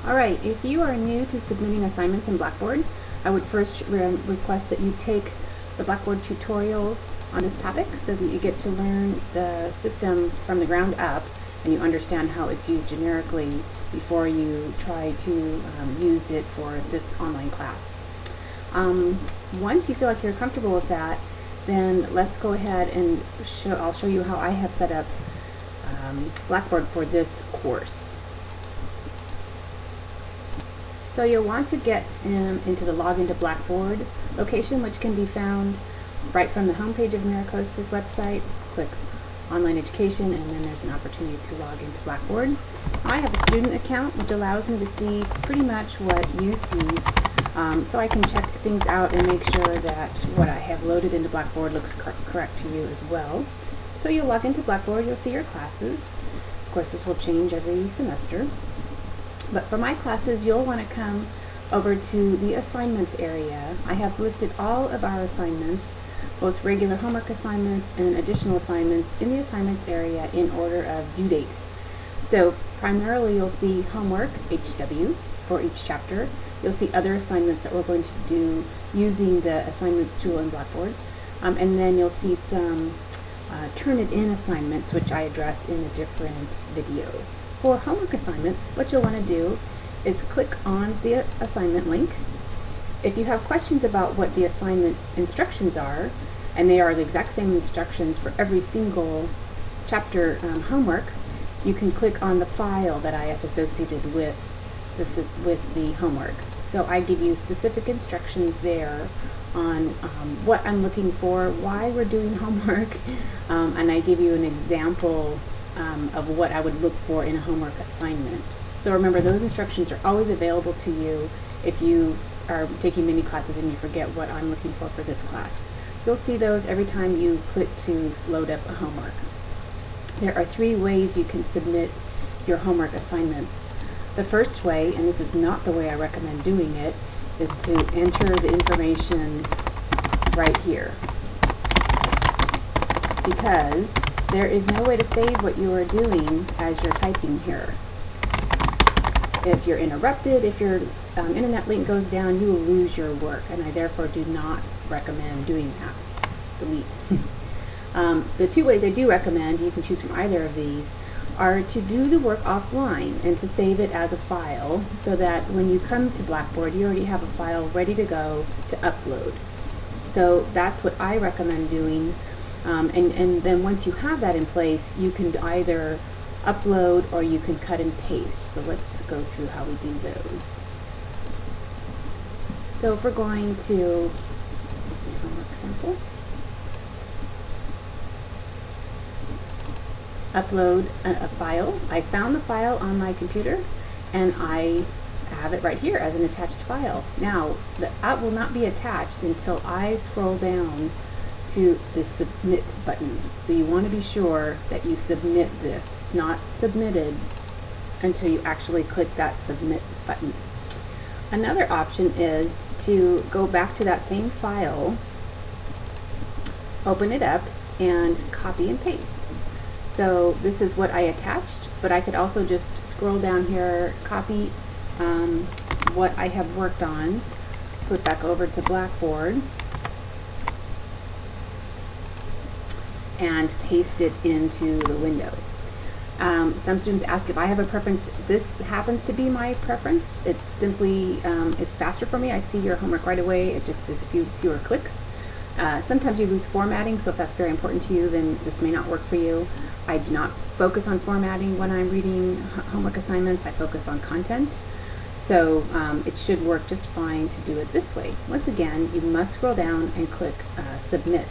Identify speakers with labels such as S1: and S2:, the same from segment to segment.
S1: Alright, if you are new to submitting assignments in Blackboard, I would first request that you take the Blackboard tutorials on this topic so that you get to learn the system from the ground up and you understand how it's used generically before you try to use it for this online class. Once you feel like you're comfortable with that, then let's go ahead and I'll show you how I have set up Blackboard for this course. So you'll want to get into the Login to Blackboard location, which can be found right from the homepage of MiraCosta's website. Click Online Education, and then there's an opportunity to log into Blackboard. I have a student account, which allows me to see pretty much what you see, so I can check things out and make sure that what I have loaded into Blackboard looks correct to you as well. So you'll log into Blackboard, you'll see your classes. Of course, this will change every semester. But for my classes, you'll want to come over to the assignments area. I have listed all of our assignments, both regular homework assignments and additional assignments, in the assignments area in order of due date. So primarily you'll see homework, HW, for each chapter. You'll see other assignments that we're going to do using the assignments tool in Blackboard. And then you'll see some Turn-It-In assignments, which I address in a different video. For homework assignments, what you'll want to do is click on the assignment link. If you have questions about what the assignment instructions are, and they are the exact same instructions for every single chapter homework, you can click on the file that I have associated with the homework. So I give you specific instructions there on what I'm looking for, why we're doing homework, and I give you an example of what I would look for in a homework assignment. So remember, those instructions are always available to you if you are taking mini classes and you forget what I'm looking for this class. You'll see those every time you click to load up a homework. There are 3 ways you can submit your homework assignments. The first way, and this is not the way I recommend doing it, is to enter the information right here, because there is no way to save what you are doing as you're typing here. If you're interrupted, if your internet link goes down, you will lose your work, and I therefore do not recommend doing that. Delete. The 2 ways I do recommend, you can choose from either of these, are to do the work offline and to save it as a file so that when you come to Blackboard, you already have a file ready to go to upload. So that's what I recommend doing. And then once you have that in place, you can either upload or you can cut and paste. So let's go through how we do those. So if we're going to, this is my homework sample, upload a file. I found the file on my computer and I have it right here as an attached file. Now, that will not be attached until I scroll down to the submit button. So you want to be sure that you submit this. It's not submitted until you actually click that submit button. Another option is to go back to that same file, open it up, and copy and paste. So this is what I attached, but I could also just scroll down here, copy what I have worked on, put back over to Blackboard, and paste it into the window. Some students ask if I have a preference. This happens to be my preference. It simply is faster for me. I see your homework right away. It just is a fewer clicks. Sometimes you lose formatting, so if that's very important to you, then this may not work for you. I do not focus on formatting when I'm reading homework assignments. I focus on content. So it should work just fine to do it this way. Once again, you must scroll down and click Submit.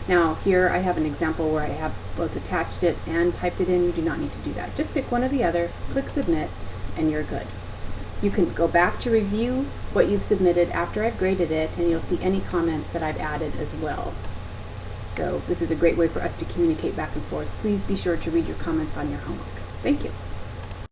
S1: Now here I have an example where I have both attached it and typed it in. You do not need to do that. Just pick one or the other, click Submit, and you're good. You can go back to review what you've submitted after I've graded it, and you'll see any comments that I've added as well. So this is a great way for us to communicate back and forth. Please be sure to read your comments on your homework. Thank you.